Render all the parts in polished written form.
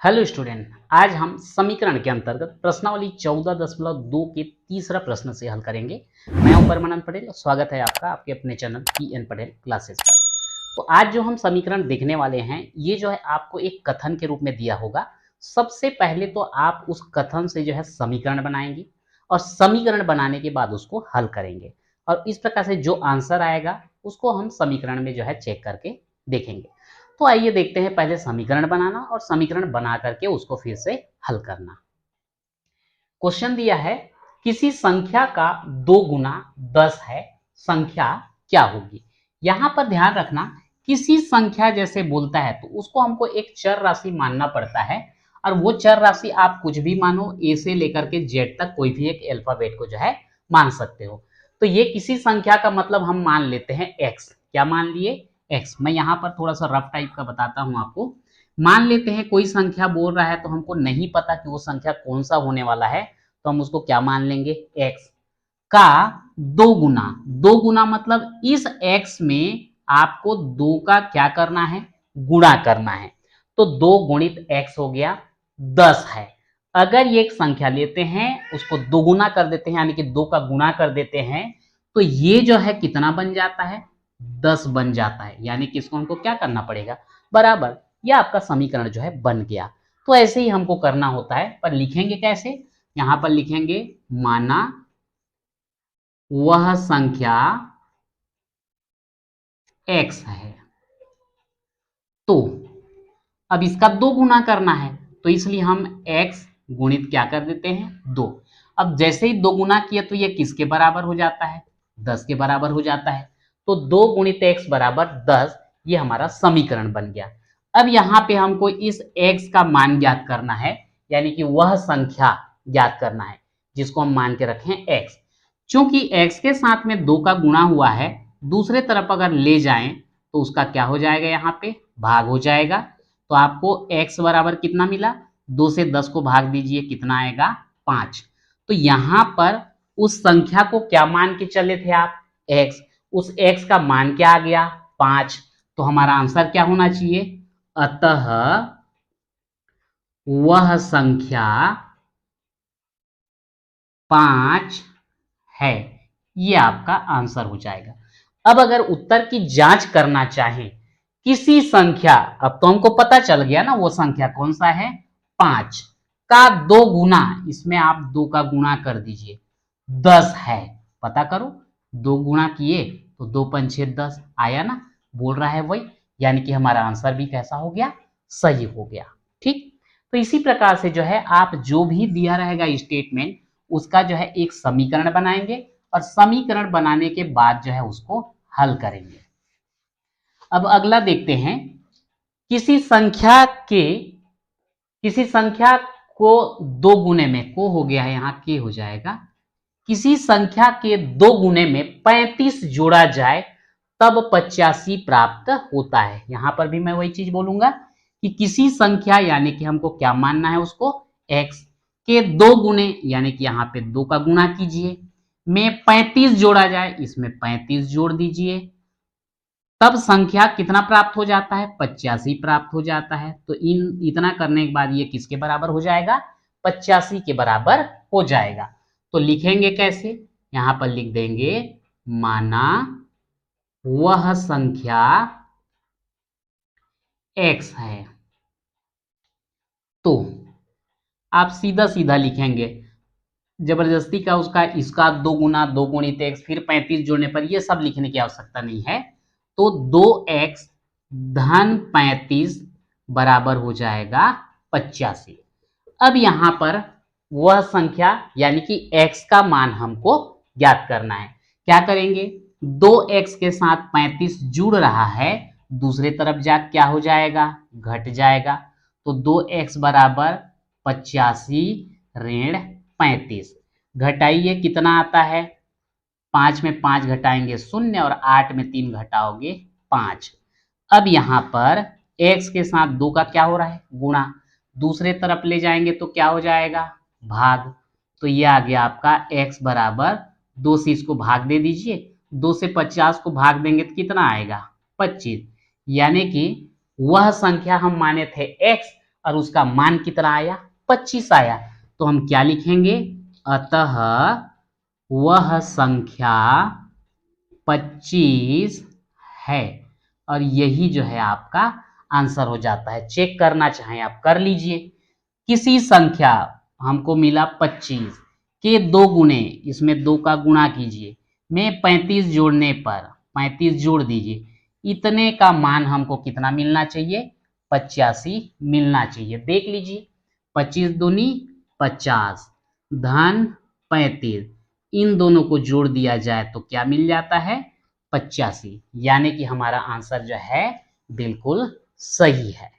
Hello student, आज हम समीकरण के अंतर्गत प्रश्नावली 14.2 के तीसरा प्रश्न से हल करेंगे। मैं हूं परमानंद पटेल। स्वागत है आपका आपके अपने चैनल PN पटेल क्लासेस पर। तो आज जो हम समीकरण देखने वाले हैं, ये जो है आपको एक कथन के रूप में दिया होगा। सबसे पहले तो आप उस कथन से जो है समीकरण बनाएंगे और समीकरण बनाने के बाद उसको हल करेंगे, और इस प्रकार से जो आंसर आएगा उसको हम समीकरण में जो है चेक करके देखेंगे। तो आइए देखते हैं पहले समीकरण बनाना और समीकरण बना करके उसको फिर से हल करना। क्वेश्चन दिया है, किसी संख्या का 2 गुना 10 है, संख्या क्या होगी। यहां पर ध्यान रखना, किसी संख्या जैसे बोलता है तो उसको हमको एक चर राशि मानना पड़ता है, और वो चर राशि आप कुछ भी मानो, ए से लेकर के जेड तक कोई भी एक अल्फाबेट को जो है मान सकते हो। तो ये किसी संख्या का मतलब हम मान लेते हैं एक्स। क्या मान लिए? एक्स। मैं यहाँ पर थोड़ा सा रफ टाइप का बताता हूँ आपको। मान लेते हैं कोई संख्या बोल रहा है तो हमको नहीं पता कि वो संख्या कौन सा होने वाला है, तो हम उसको क्या मान लेंगे? एक्स का 2 गुना। 2 गुना मतलब इस एक्स में आपको 2 का क्या करना है? गुणा करना है। तो 2 गुणित एक्स हो गया 10 है। अगर ये एक संख्या लेते हैं, उसको 2 गुना कर देते हैं, यानी कि 2 का गुणा कर देते हैं, तो ये जो है कितना बन जाता है? 10 बन जाता है। यानी कि इसको हमको क्या करना पड़ेगा? बराबर। यह आपका समीकरण जो है बन गया। तो ऐसे ही हमको करना होता है, पर लिखेंगे कैसे? यहां पर लिखेंगे, माना वह संख्या x है, तो अब इसका 2 गुना करना है, तो इसलिए हम x गुणित क्या कर देते हैं? 2। अब जैसे ही 2 गुना किया तो ये किसके बराबर हो जाता है? 10 के बराबर हो जाता है। तो 2 गुणित x बराबर 10, ये हमारा समीकरण बन गया। अब यहाँ पे हमको इस x का मान ज्ञात करना है, यानी कि वह संख्या ज्ञात करना है जिसको हम मान के रखें x। चूंकि x के साथ में 2 का गुणा हुआ है, दूसरे तरफ अगर ले जाएं तो उसका क्या हो जाएगा? यहाँ पे भाग हो जाएगा। तो आपको x बराबर कितना मिला? 2 से 10 को भाग दीजिए, कितना आएगा? 5। तो यहां पर उस संख्या को क्या मान के चले थे आप? x। उस x का मान क्या आ गया? 5। तो हमारा आंसर क्या होना चाहिए? अतः वह संख्या 5 है। ये आपका आंसर हो जाएगा। अब अगर उत्तर की जांच करना चाहें किसी संख्या, अब तो हमको पता चल गया ना वो संख्या कौन सा है? 5 का 2 गुना, इसमें आप 2 का गुणा कर दीजिए, 10 है। पता करो, 2 गुणा किए तो 2 पंचे 10 आया ना, बोल रहा है वही। यानी कि हमारा आंसर भी कैसा हो गया? सही हो गया। ठीक। तो इसी प्रकार से जो है आप जो भी दिया रहेगा स्टेटमेंट, उसका जो है एक समीकरण बनाएंगे, और समीकरण बनाने के बाद जो है उसको हल करेंगे। अब अगला देखते हैं, किसी संख्या के किसी संख्या को 2 गुने में, को हो गया है यहाँ, के हो जाएगा। किसी संख्या के 2 गुने में 35 जोड़ा जाए तब 85 प्राप्त होता है। यहां पर भी मैं वही चीज बोलूंगा कि किसी संख्या, यानी कि हमको क्या मानना है उसको? x के 2 गुने, यानी कि यहाँ पे 2 का गुणा कीजिए, में 35 जोड़ा जाए, इसमें 35 जोड़ दीजिए, तब संख्या कितना प्राप्त हो जाता है? 85 प्राप्त हो जाता है। तो इतना करने के बाद ये किसके बराबर हो जाएगा? 85 के बराबर हो जाएगा। तो लिखेंगे कैसे? यहां पर लिख देंगे, माना वह संख्या x है। तो आप सीधा सीधा लिखेंगे, जबरदस्ती का उसका इसका 2 गुना, 2 गुणित x, फिर 35 जोड़ने पर ये सब लिखने की आवश्यकता नहीं है। तो 2x धन 35 बराबर हो जाएगा 85। अब यहां पर वह संख्या, यानी कि x का मान हमको ज्ञात करना है। क्या करेंगे? 2x के साथ 35 जुड़ रहा है, दूसरे तरफ जा क्या हो जाएगा? घट जाएगा। तो 2x बराबर 85 ऋण 35, घटाइए कितना आता है? 5 में 5 घटाएंगे 0, और 8 में 3 घटाओगे 5। अब यहां पर x के साथ 2 का क्या हो रहा है? गुणा। दूसरे तरफ ले जाएंगे तो क्या हो जाएगा? भाग। तो ये आ गया आपका x बराबर 2 से इसको भाग दे दीजिए, 2 से 50 को भाग देंगे तो कितना आएगा? 25। यानी कि वह संख्या हम माने थे x, और उसका मान कितना आया, 25 आया। तो हम क्या लिखेंगे, अतः वह संख्या 25 है। और यही जो है आपका आंसर हो जाता है। चेक करना चाहें आप कर लीजिए। किसी संख्या हमको मिला 25 के 2 गुणे, इसमें 2 का गुणा कीजिए, में 35 जोड़ने पर 35 जोड़ दीजिए, इतने का मान हमको कितना मिलना चाहिए, 85 मिलना चाहिए। देख लीजिए, 25 दूनी 50 धन 35, इन दोनों को जोड़ दिया जाए तो क्या मिल जाता है, 85। यानी कि हमारा आंसर जो है बिल्कुल सही है।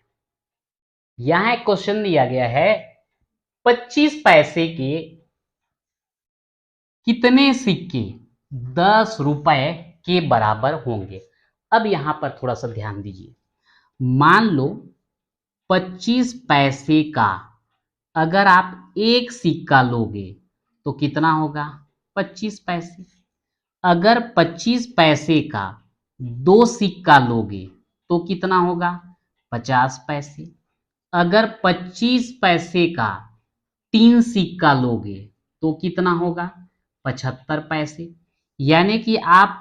यहां एक क्वेश्चन दिया गया है, 25 पैसे के कितने सिक्के 10 रुपए के बराबर होंगे। अब यहां पर थोड़ा सा ध्यान दीजिए। मान लो 25 पैसे का अगर आप एक सिक्का लोगे तो कितना होगा, 25 पैसे। अगर 25 पैसे का 2 सिक्का लोगे तो कितना होगा, 50 पैसे। अगर 25 पैसे का 3 सिक्का लोगे तो कितना होगा, 75 पैसे। यानी कि आप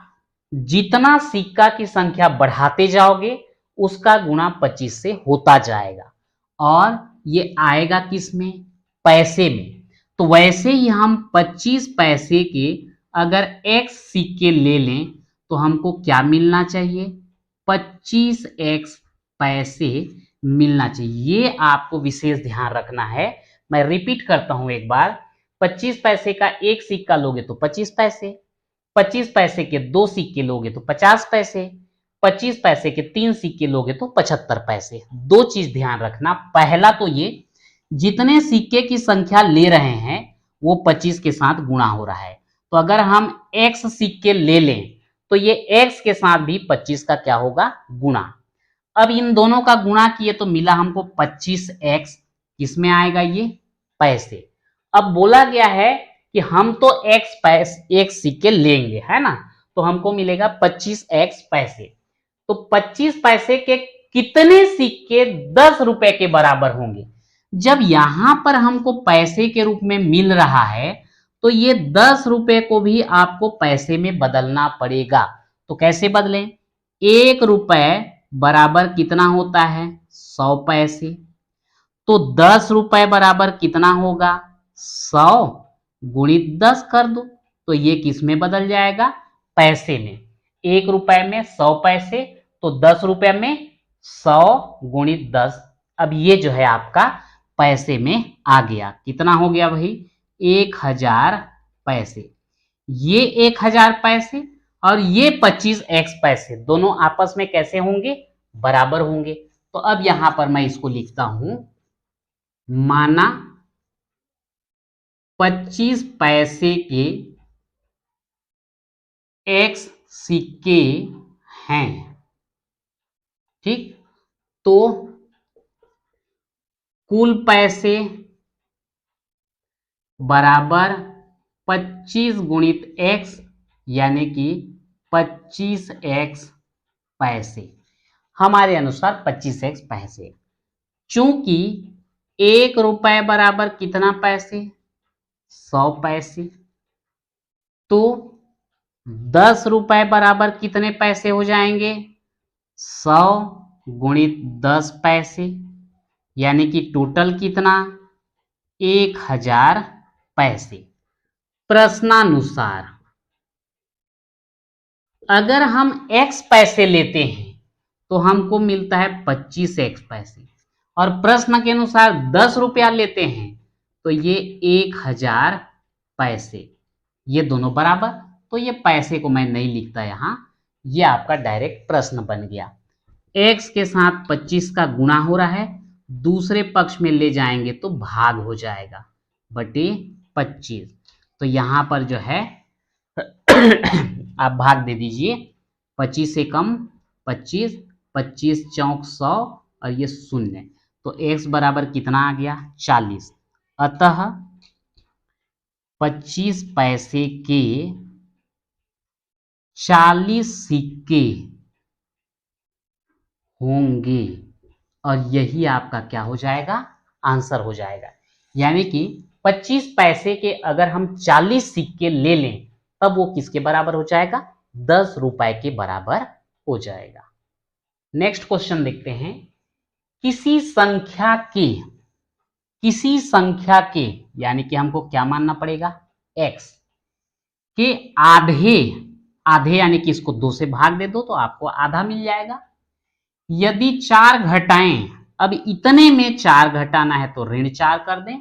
जितना सिक्का की संख्या बढ़ाते जाओगे उसका गुणा 25 से होता जाएगा, और ये आएगा किस में, पैसे में। तो वैसे ही हम 25 पैसे के अगर x सिक्के ले लें तो हमको क्या मिलना चाहिए, 25x पैसे मिलना चाहिए। ये आपको विशेष ध्यान रखना है। मैं रिपीट करता हूं एक बार, 25 पैसे का एक सिक्का लोगे तो 25 पैसे, 25 पैसे के 2 सिक्के लोगे तो 50 पैसे, 25 पैसे के 3 सिक्के लोगे तो 75 पैसे। दो चीज ध्यान रखना, पहला तो ये जितने सिक्के की संख्या ले रहे हैं वो 25 के साथ गुणा हो रहा है। तो अगर हम x सिक्के ले लें तो ये x के साथ भी 25 का क्या होगा, गुणा। अब इन दोनों का गुणा किए तो मिला हमको 25x, किसमें आएगा ये, पैसे। अब बोला गया है कि हम तो एक सिक्के लेंगे, है ना, तो हमको मिलेगा 25x पैसे। तो 25 पैसे के कितने सिक्के 10 रुपए के बराबर होंगे। जब यहां पर हमको पैसे के रूप में मिल रहा है तो ये 10 रुपए को भी आपको पैसे में बदलना पड़ेगा। तो कैसे बदलें, 1 रुपए बराबर कितना होता है, 100 पैसे। तो 10 रुपए बराबर कितना होगा, 100 गुणित 10 कर दो, तो ये किस में बदल जाएगा, पैसे में। 1 रुपए में 100 पैसे, तो 10 रुपए में 100 गुणित 10। अब ये जो है आपका पैसे में आ गया, कितना हो गया भाई, 1000 पैसे। ये 1000 पैसे और ये 25x पैसे दोनों आपस में कैसे होंगे, बराबर होंगे। तो अब यहां पर मैं इसको लिखता हूं, माना 25 पैसे के x सिक्के हैं, ठीक। तो कुल पैसे बराबर 25 गुणित x, यानी कि 25x पैसे। हमारे अनुसार 25x पैसे। चूंकि 1 रुपए बराबर कितना पैसे, 100 पैसे, तो 10 रुपए बराबर कितने पैसे हो जाएंगे, 100 गुणित 10 पैसे, यानी कि टोटल कितना, 1000 पैसे। प्रश्नानुसार अगर हम x पैसे लेते हैं तो हमको मिलता है 25x पैसे, और प्रश्न के अनुसार 10 रुपया लेते हैं तो ये 1000 पैसे। ये दोनों बराबर, तो ये पैसे को मैं नहीं लिखता यहां, ये आपका डायरेक्ट प्रश्न बन गया। x के साथ 25 का गुणा हो रहा है, दूसरे पक्ष में ले जाएंगे तो भाग हो जाएगा, बटे 25। तो यहां पर जो है आप भाग दे दीजिए, 25 से कम 25, 25 चौक 100 और ये 0, तो x बराबर कितना आ गया, 40। अतः 25 पैसे के 40 सिक्के होंगे। और यही आपका क्या हो जाएगा, आंसर हो जाएगा। यानी कि 25 पैसे के अगर हम 40 सिक्के ले लें तब वो किसके बराबर हो जाएगा, 10 रुपए के बराबर हो जाएगा। नेक्स्ट क्वेश्चन देखते हैं। किसी संख्या के यानी कि हमको क्या मानना पड़ेगा, x के आधे, आधे यानी कि इसको 2 से भाग दे दो तो आपको आधा मिल जाएगा। यदि 4 घटाएं, अब इतने में 4 घटाना है तो ऋण 4 कर दें,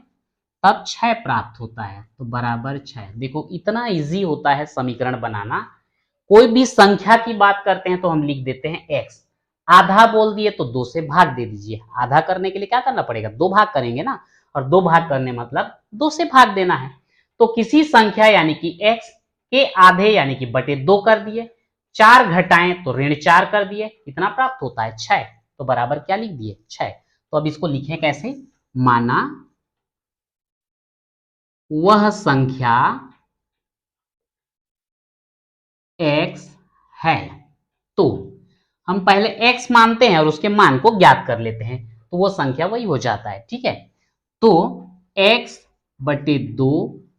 तब 6 प्राप्त होता है, तो बराबर 6। देखो इतना इजी होता है समीकरण बनाना। कोई भी संख्या की बात करते हैं तो हम लिख देते हैं x, आधा बोल दिए तो 2 से भाग दे दीजिए। आधा करने के लिए क्या करना पड़ेगा, 2 भाग करेंगे ना, और 2 भाग करने मतलब 2 से भाग देना है। तो किसी संख्या यानी कि x के आधे यानी कि बटे 2 कर दिए, 4 घटाएं तो ऋण 4 कर दिए, कितना प्राप्त होता है, 6। तो बराबर क्या लिख दिए, 6। तो अब इसको लिखें कैसे, माना वह संख्या x है, तो हम पहले x मानते हैं और उसके मान को ज्ञात कर लेते हैं, तो वो संख्या वही हो जाता है। ठीक है, तो x बटे 2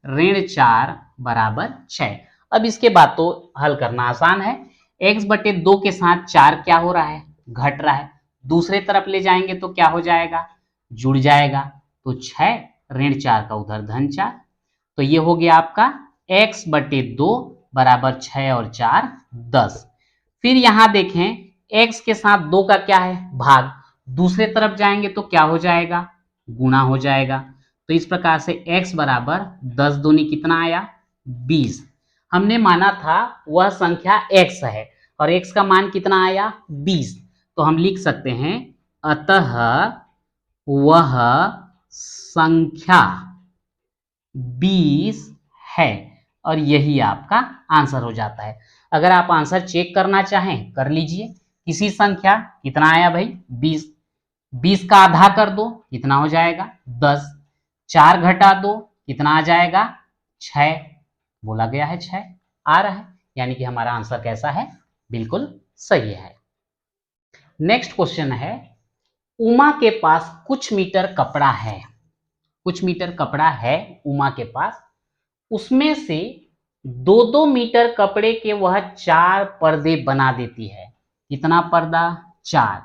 ऋण 4 बराबर 6। अब इसके बाद तो हल करना आसान है। x बटे 2 के साथ 4 क्या हो रहा है, घट रहा है, दूसरे तरफ ले जाएंगे तो क्या हो जाएगा, जुड़ जाएगा, तो 6 ऋण 4 का उधर धन 4। तो ये हो गया आपका x बटे 2 बराबर 6 और 4 10। फिर यहां देखें x के साथ 2 का क्या है, भाग, दूसरे तरफ जाएंगे तो क्या हो जाएगा, गुणा हो जाएगा। तो इस प्रकार से x बराबर 10 दूनी कितना आया, 20। हमने माना था वह संख्या x है और x का मान कितना आया, 20। तो हम लिख सकते हैं अतः वह संख्या 20 है, और यही आपका आंसर हो जाता है। अगर आप आंसर चेक करना चाहें कर लीजिए। किसी संख्या कितना आया भाई, 20, 20 का आधा कर दो कितना हो जाएगा, 10, 4 घटा दो कितना आ जाएगा, 6, बोला गया है 6 आ रहा है, यानी कि हमारा आंसर कैसा है, बिल्कुल सही है। नेक्स्ट क्वेश्चन है, उमा के पास कुछ मीटर कपड़ा है, कुछ मीटर कपड़ा है उमा के पास, उसमें से 2-2 मीटर कपड़े के वह 4 पर्दे बना देती है। कितना पर्दा, 4,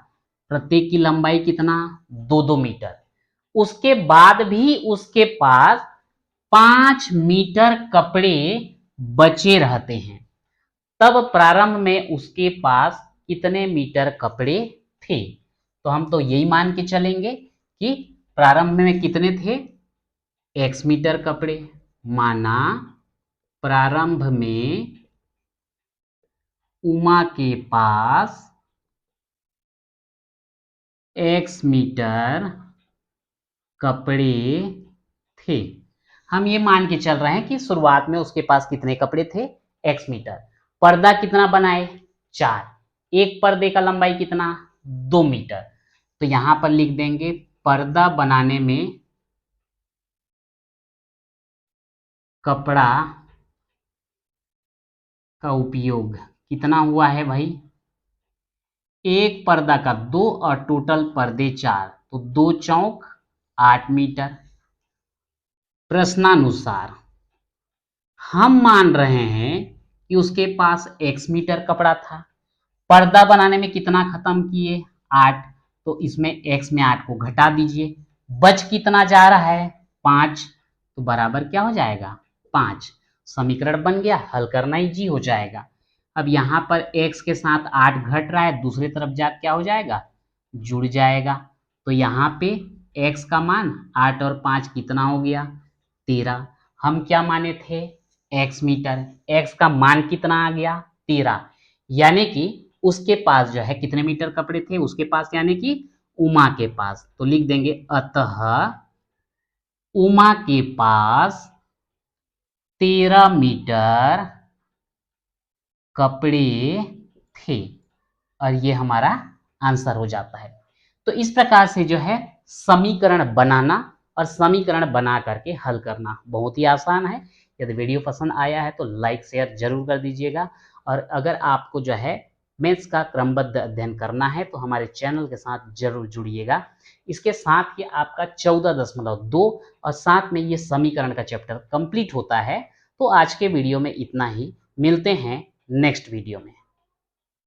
प्रत्येक की लंबाई कितना, 2-2 मीटर। उसके बाद भी उसके पास 5 मीटर कपड़े बचे रहते हैं, तब प्रारंभ में उसके पास कितने मीटर कपड़े थे। तो हम तो यही मान के चलेंगे कि प्रारंभ में कितने थे, x मीटर कपड़े, माना प्रारंभ में उमा के पास x मीटर कपड़े थे। हम ये मान के चल रहे हैं कि शुरुआत में उसके पास कितने कपड़े थे, x मीटर। पर्दा कितना बनाए, 4, एक पर्दे का लंबाई कितना, 2 मीटर। तो यहां पर लिख देंगे पर्दा बनाने में कपड़ा का उपयोग कितना हुआ है भाई, एक पर्दा का 2 और टोटल पर्दे 4, तो 2 चौक 8 मीटर। प्रश्नानुसार हम मान रहे हैं कि उसके पास x मीटर कपड़ा था, पर्दा बनाने में कितना खत्म किए, 8, तो इसमें x में 8 को घटा दीजिए, बच कितना जा रहा है, 5, तो बराबर क्या हो जाएगा, 5। समीकरण बन गया, हल करना इजी हो जाएगा। अब यहाँ पर x के साथ 8 घट रहा है, दूसरी तरफ जा क्या हो जाएगा, जुड़ जाएगा। तो यहाँ पे x का मान 8 और 5 कितना हो गया, 13। हम क्या माने थे, x मीटर, x का मान कितना आ गया, 13, यानी कि उसके पास जो है कितने मीटर कपड़े थे, उसके पास यानी कि उमा के पास। तो लिख देंगे अतः उमा के पास 13 मीटर कपड़े थे, और ये हमारा आंसर हो जाता है। तो इस प्रकार से जो है समीकरण बनाना और समीकरण बना करके हल करना बहुत ही आसान है। यदि वीडियो पसंद आया है तो लाइक शेयर जरूर कर दीजिएगा, और अगर आपको जो है मैथ्स का क्रमबद्ध अध्ययन करना है तो हमारे चैनल के साथ जरूर जुड़िएगा। इसके साथ ही आपका 14.2 और साथ में ये समीकरण का चैप्टर कंप्लीट होता है। तो आज के वीडियो में इतना ही, मिलते हैं नेक्स्ट वीडियो में।